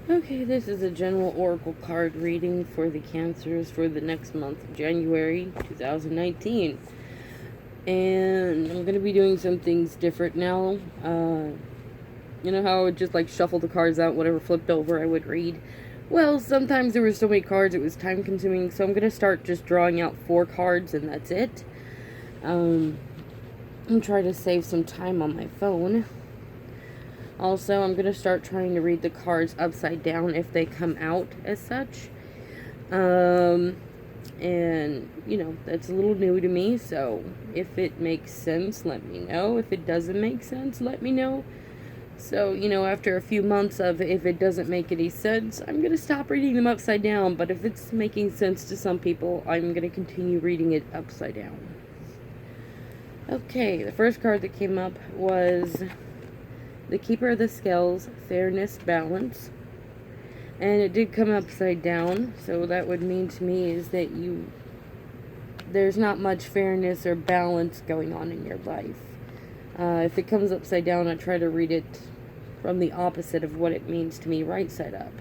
Okay, this is a general oracle card reading for the Cancers for the next month, January 2019. And I'm going to be doing some things different now. You know how I would just like shuffle the cards out, whatever flipped over, I would read? Well, sometimes there were so many cards it was time consuming, so I'm going to start just drawing out 4 cards and that's it. I'm trying to save some time on my phone. Also, I'm going to start trying to read the cards upside down if they come out as such. And, you know, that's a little new to me, so if it makes sense, let me know. If it doesn't make sense, let me know. So, you know, after a few months of if it doesn't make any sense, I'm going to stop reading them upside down, but if it's making sense to some people, I'm going to continue reading it upside down. Okay, the first card that came up was the Keeper of the Scales, Fairness, Balance. And it did come upside down, so that would mean to me is that there's not much fairness or balance going on in your life. If it comes upside down, I try to read it from the opposite of what it means to me, right side up.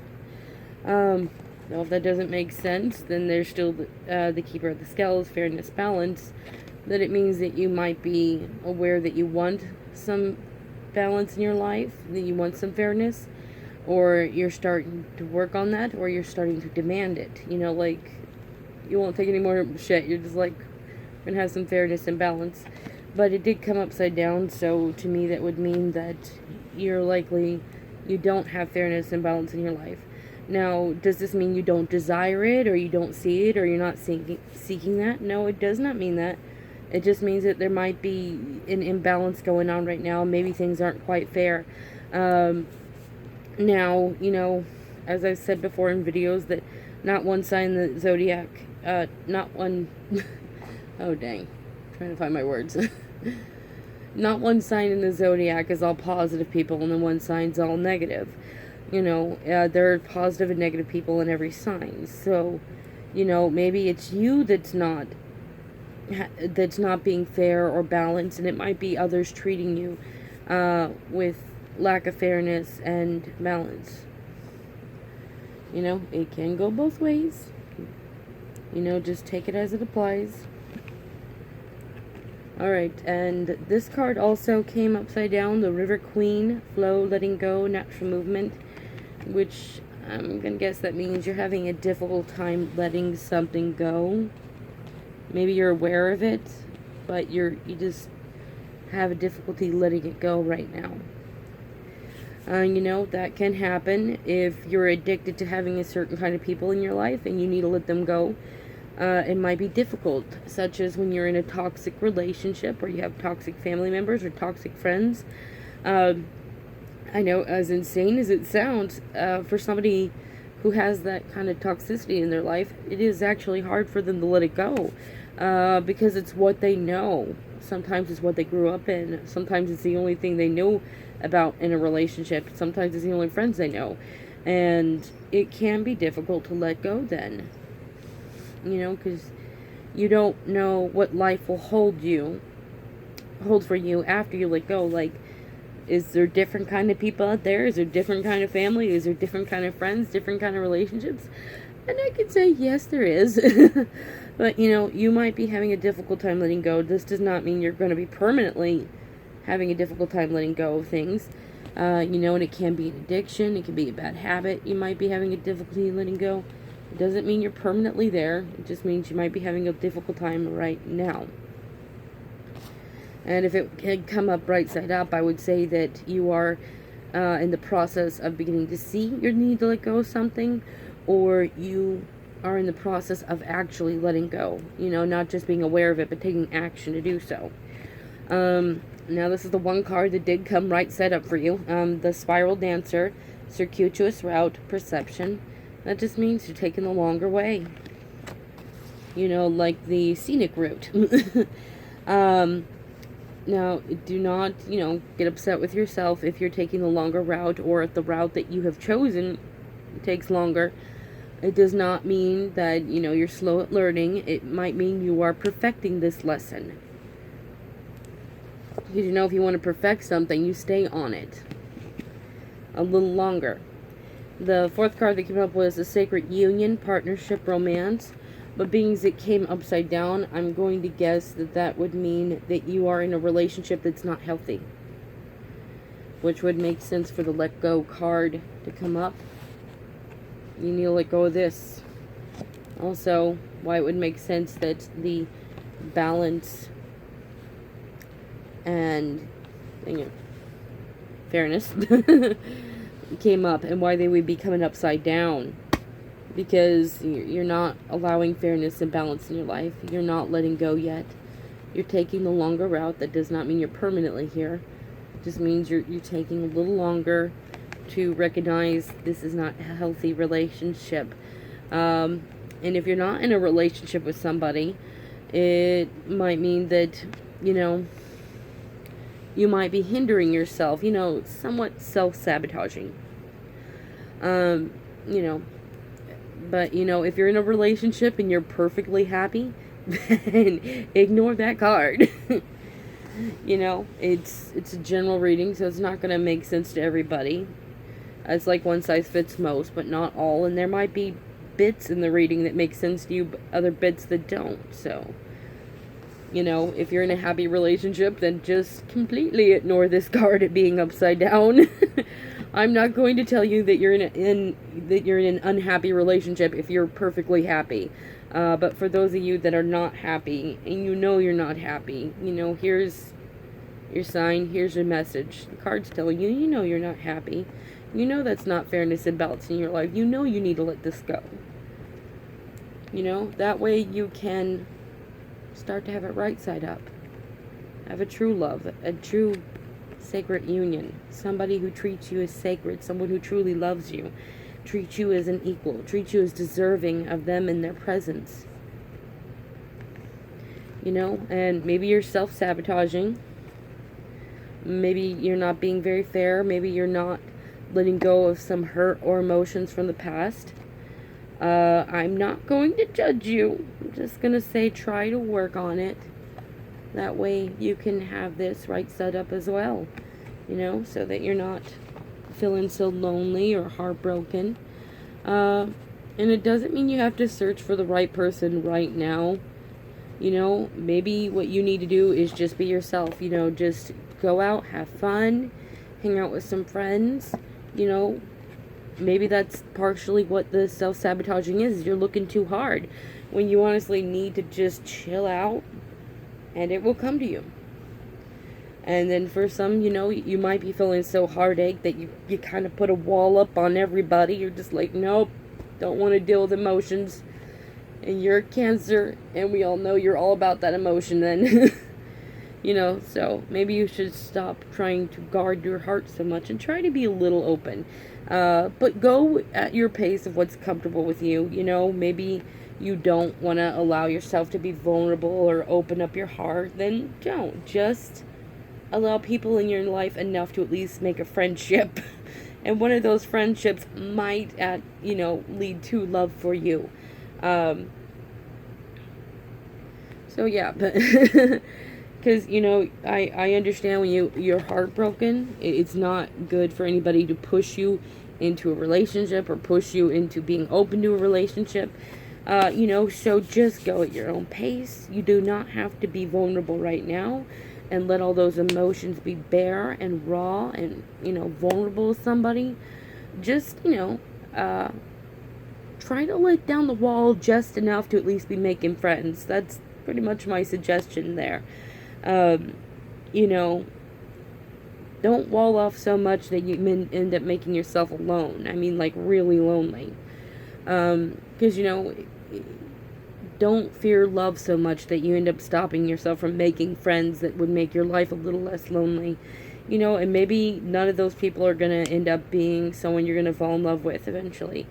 Now, if that doesn't make sense, then there's still the Keeper of the Scales, Fairness, Balance, that it means that you might be aware that you want some balance in your life, that you want some fairness, or you're starting to work on that, or you're starting to demand it. You know, like, you won't take any more shit. You're just like, gonna have some fairness and balance. But it did come upside down, so to me that would mean that you're likely, you don't have fairness and balance in your life. Now, does this mean you don't desire it, or you don't see it, or you're not seeking that? No, it does not mean that. It just means that there might be an imbalance going on right now. Maybe things aren't quite fair. Now, you know, as I've said before in videos, that not one sign in the zodiac, not one, oh dang, I'm trying to find my words. Not one sign in the zodiac is all positive people, and then one sign's all negative. You know, there are positive and negative people in every sign. So, you know, maybe it's you that's not being fair or balanced, and it might be others treating you with lack of fairness and balance. You know, it can go both ways. You know, just take it as it applies. Alright, and this card also came upside down, the River Queen, Flow, Letting Go, Natural Movement, which I'm gonna guess that means you're having a difficult time letting something go. Maybe you're aware of it, but you just have a difficulty letting it go right now. You know, that can happen if you're addicted to having a certain kind of people in your life and you need to let them go. It might be difficult, such as when you're in a toxic relationship or you have toxic family members or toxic friends. I know, as insane as it sounds, for somebody who has that kind of toxicity in their life, it is actually hard for them to let it go, because it's what they know. Sometimes it's what they grew up in. Sometimes it's the only thing they know about in a relationship. Sometimes it's the only friends they know. And it can be difficult to let go then. You know, because you don't know what life will hold for you after you let go. Like, is there different kind of people out there? Is there different kind of family? Is there different kind of friends? Different kind of relationships? And I could say, yes, there is. But, you know, you might be having a difficult time letting go. This does not mean you're going to be permanently having a difficult time letting go of things. You know, and it can be an addiction. It can be a bad habit. You might be having a difficulty letting go. It doesn't mean you're permanently there. It just means you might be having a difficult time right now. And if it had come up right side up, I would say that you are in the process of beginning to see your need to let go of something, or you are in the process of actually letting go. You know, not just being aware of it, but taking action to do so. Now, this is the one card that did come right side up for you. The Spiral Dancer, Circuitous Route, Perception. That just means you're taking the longer way. You know, like the scenic route. Now, do not, you know, get upset with yourself if you're taking the longer route, or if the route that you have chosen takes longer. It does not mean that, you know, you're slow at learning. It might mean you are perfecting this lesson. Because, you know, if you want to perfect something, you stay on it a little longer. The fourth card that came up was a sacred union, partnership, romance. But being as it came upside down, I'm going to guess that that would mean that you are in a relationship that's not healthy. Which would make sense for the let go card to come up. You need to let go of this. Also, why it would make sense that the balance and fairness came up, and why they would be coming upside down. Because you're not allowing fairness and balance in your life. You're not letting go yet. You're taking the longer route. That does not mean you're permanently here. It just means you're taking a little longer to recognize this is not a healthy relationship. And if you're not in a relationship with somebody, it might mean that, you might be hindering yourself, somewhat self-sabotaging. But, if you're in a relationship and you're perfectly happy, then ignore that card. It's a general reading, so it's not going to make sense to everybody. It's like one size fits most, but not all. And there might be bits in the reading that make sense to you, but other bits that don't. So, if you're in a happy relationship, then just completely ignore this card at being upside down. I'm not going to tell you that you're in an unhappy relationship if you're perfectly happy. But for those of you that are not happy, and you're not happy, here's your sign, here's your message. The card's telling you, you're not happy. That's not fairness and balance in your life. You need to let this go. That way you can start to have it right side up. Have a true love, a true sacred union. Somebody who treats you as sacred, someone who truly loves you, treats you as an equal, treats you as deserving of them in their presence. And maybe you're self-sabotaging. Maybe you're not being very fair. Maybe you're not letting go of some hurt or emotions from the past. I'm not going to judge you. I'm just going to say try to work on it. That way you can have this right set up as well. So that you're not feeling so lonely or heartbroken. And it doesn't mean you have to search for the right person right now. Maybe what you need to do is just be yourself. Just go out, have fun, hang out with some friends. Maybe that's partially what the self-sabotaging is. You're looking too hard when you honestly need to just chill out, and it will come to you. And then for some, you might be feeling so heartache that you kind of put a wall up on everybody. You're just like, nope, don't want to deal with emotions. And you're a Cancer, and we all know you're all about that emotion then. So maybe you should stop trying to guard your heart so much and try to be a little open. But go at your pace of what's comfortable with you. Maybe you don't want to allow yourself to be vulnerable or open up your heart. Then don't. Just allow people in your life enough to at least make a friendship. And one of those friendships might, lead to love for you. So yeah, but because I understand when you're heartbroken, it's not good for anybody to push you into a relationship or push you into being open to a relationship. So just go at your own pace. You do not have to be vulnerable right now and let all those emotions be bare and raw and vulnerable with somebody. Just try to let down the wall just enough to at least be making friends. That's pretty much my suggestion there. Don't wall off so much that you end up making yourself alone. I mean, like, really lonely. Because, don't fear love so much that you end up stopping yourself from making friends that would make your life a little less lonely. And maybe none of those people are going to end up being someone you're going to fall in love with eventually.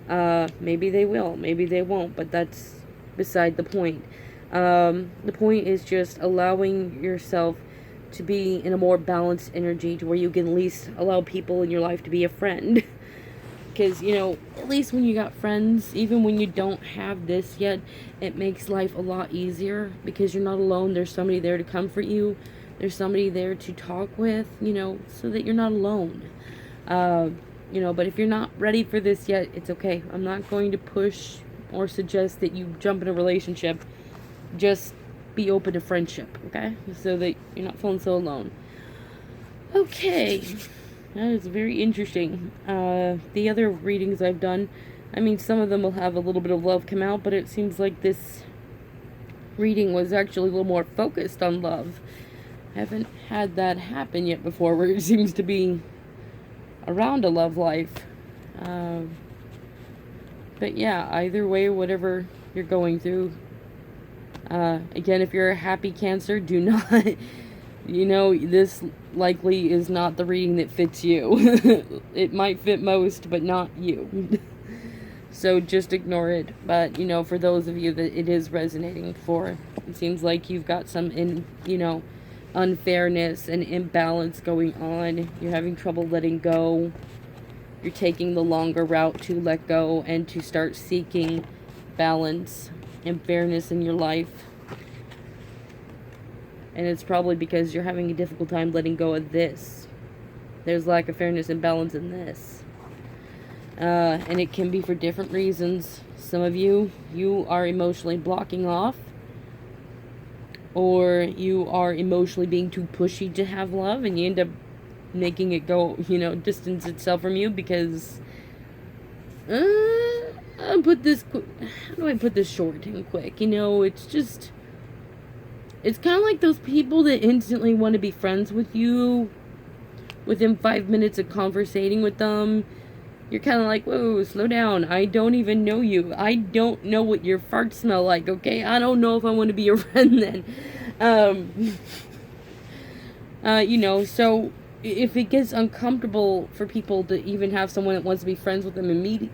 Maybe they will, maybe they won't, but that's beside the point. The point is just allowing yourself to be in a more balanced energy to where you can at least allow people in your life to be a friend. Because, at least when you got friends, even when you don't have this yet, it makes life a lot easier because you're not alone. There's somebody there to comfort you. There's somebody there to talk with, so that you're not alone. But if you're not ready for this yet, it's okay. I'm not going to push or suggest that you jump in a relationship. Just be open to friendship, okay? So that you're not feeling so alone. Okay, that is very interesting. The other readings I've done, I mean, some of them will have a little bit of love come out, but it seems like this reading was actually a little more focused on love. I haven't had that happen yet before, where it seems to be around a love life. But yeah, either way, whatever you're going through. Again, if you're a happy Cancer, do not, this likely is not the reading that fits you. It might fit most, but not you. So just ignore it. But, for those of you that it is resonating for, it seems like you've got some, unfairness and imbalance going on. You're having trouble letting go. You're taking the longer route to let go and to start seeking balance and fairness in your life. And it's probably because you're having a difficult time letting go of this. There's lack of fairness and balance in this. And it can be for different reasons. Some of you are emotionally blocking off, or you are emotionally being too pushy to have love, and you end up making it go, distance itself from you because, how do I put this short and quick? It's kind of like those people that instantly want to be friends with you within 5 minutes of conversating with them. You're kind of like, whoa, slow down. I don't even know you. I don't know what your farts smell like, okay? I don't know if I want to be your friend then. So if it gets uncomfortable for people to even have someone that wants to be friends with them immediately,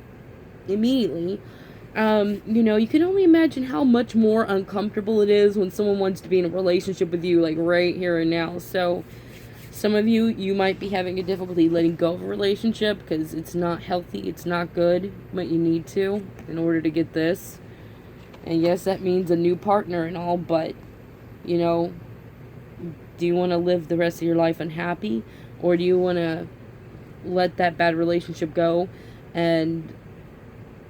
you can only imagine how much more uncomfortable it is when someone wants to be in a relationship with you, like right here and now. So some of you might be having a difficulty letting go of a relationship because it's not healthy, it's not good, but you need to in order to get this. And yes, that means a new partner and all, but, do you want to live the rest of your life unhappy? Or do you want to let that bad relationship go and,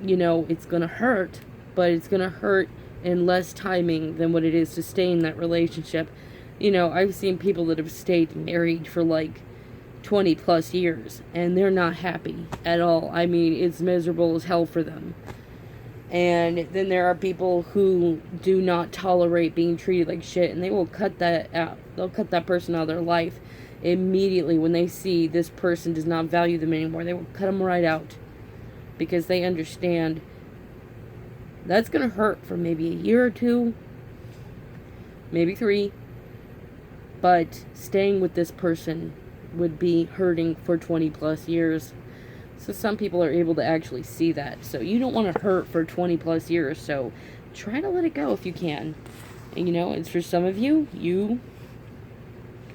it's going to hurt, but it's going to hurt in less timing than what it is to stay in that relationship. I've seen people that have stayed married for like 20 plus years and they're not happy at all. I mean, it's miserable as hell for them. And then there are people who do not tolerate being treated like shit, and they will cut that out. They'll cut that person out of their life immediately when they see this person does not value them anymore. They will cut them right out because they understand that's going to hurt for maybe a year or two, maybe 3. But staying with this person would be hurting for 20 plus years. So some people are able to actually see that. So you don't want to hurt for 20 plus years. So try to let it go if you can. And it's for some of you, you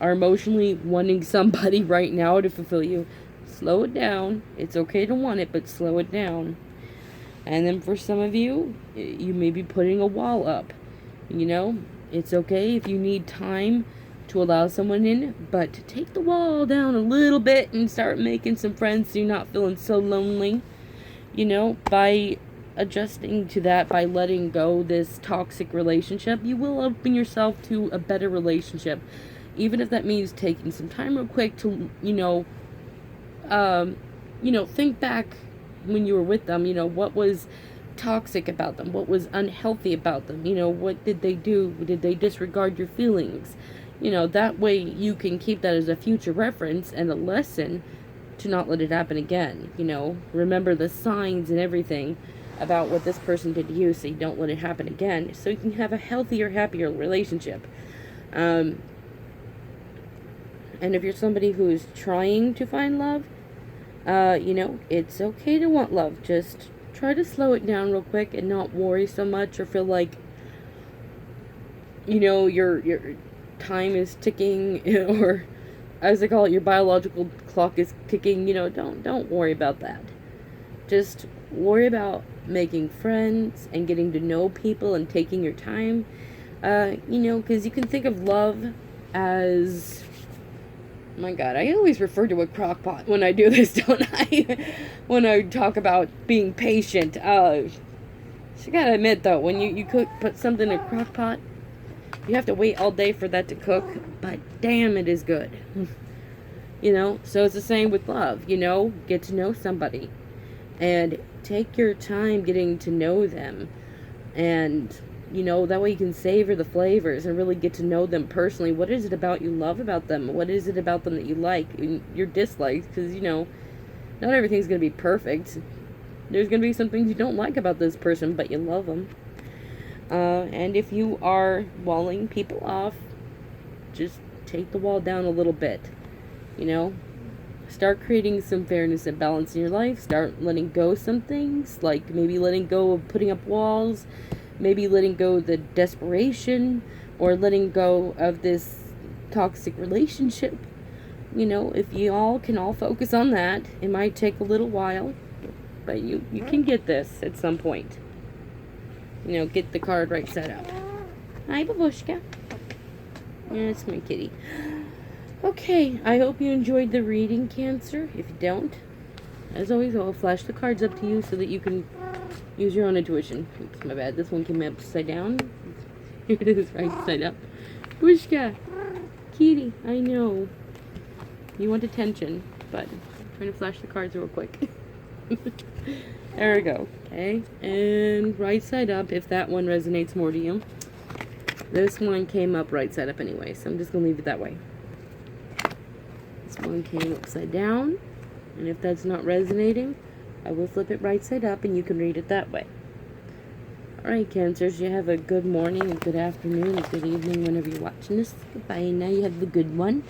are emotionally wanting somebody right now to fulfill you. Slow it down. It's okay to want it, but slow it down. And then for some of you, you may be putting a wall up. It's okay if you need time to allow someone in, but take the wall down a little bit and start making some friends so you're not feeling so lonely. By adjusting to that, by letting go this toxic relationship, you will open yourself to a better relationship. Even if that means taking some time real quick to, think back when you were with them, what was toxic about them, what was unhealthy about them, what did they do, did they disregard your feelings? That way you can keep that as a future reference and a lesson to not let it happen again. Remember the signs and everything about what this person did to you so you don't let it happen again. So you can have a healthier, happier relationship. And if you're somebody who is trying to find love, it's okay to want love. Just try to slow it down real quick and not worry so much or feel like, your time is ticking, or as I call it, your biological clock is ticking. Don't worry about that. Just worry about making friends and getting to know people and taking your time. Because you can think of love as My God, I always refer to a crock pot when I do this, don't I? When I talk about being patient. You gotta admit though, when you put something in a crock pot, you have to wait all day for that to cook, but damn, it is good. You know, so it's the same with love, you know, get to know somebody and take your time getting to know them, and you know, that way you can savor the flavors and really get to know them personally. What is it about you love about them? What is it about them that you like and your dislikes? Because, you know, not everything's going to be perfect. There's going to be some things you don't like about this person, but you love them. And if you are walling people off, just take the wall down a little bit. You know, start creating some fairness and balance in your life. Start letting go some things, like maybe letting go of putting up walls, maybe letting go of the desperation, or letting go of this toxic relationship. You know, if you all can all focus on that, it might take a little while, but you can get this at some point. You know, get the card right set up. Hi, Babushka. That's my kitty. Okay, I hope you enjoyed the reading, Cancer. If you don't, as always, I'll flash the cards up to you so that you can use your own intuition. Oops, my bad. This one came upside down. Here it is, right side up. Bushka! Kitty, I know. You want attention, but I'm trying to flash the cards real quick. There we go. Okay, and right side up, if that one resonates more to you. This one came up right side up anyway, so I'm just going to leave it that way. This one came upside down, and if that's not resonating, I will flip it right side up and you can read it that way. Alright, Cancers, you have a good morning, a good afternoon, a good evening whenever you're watching this. Goodbye, now you have a good one.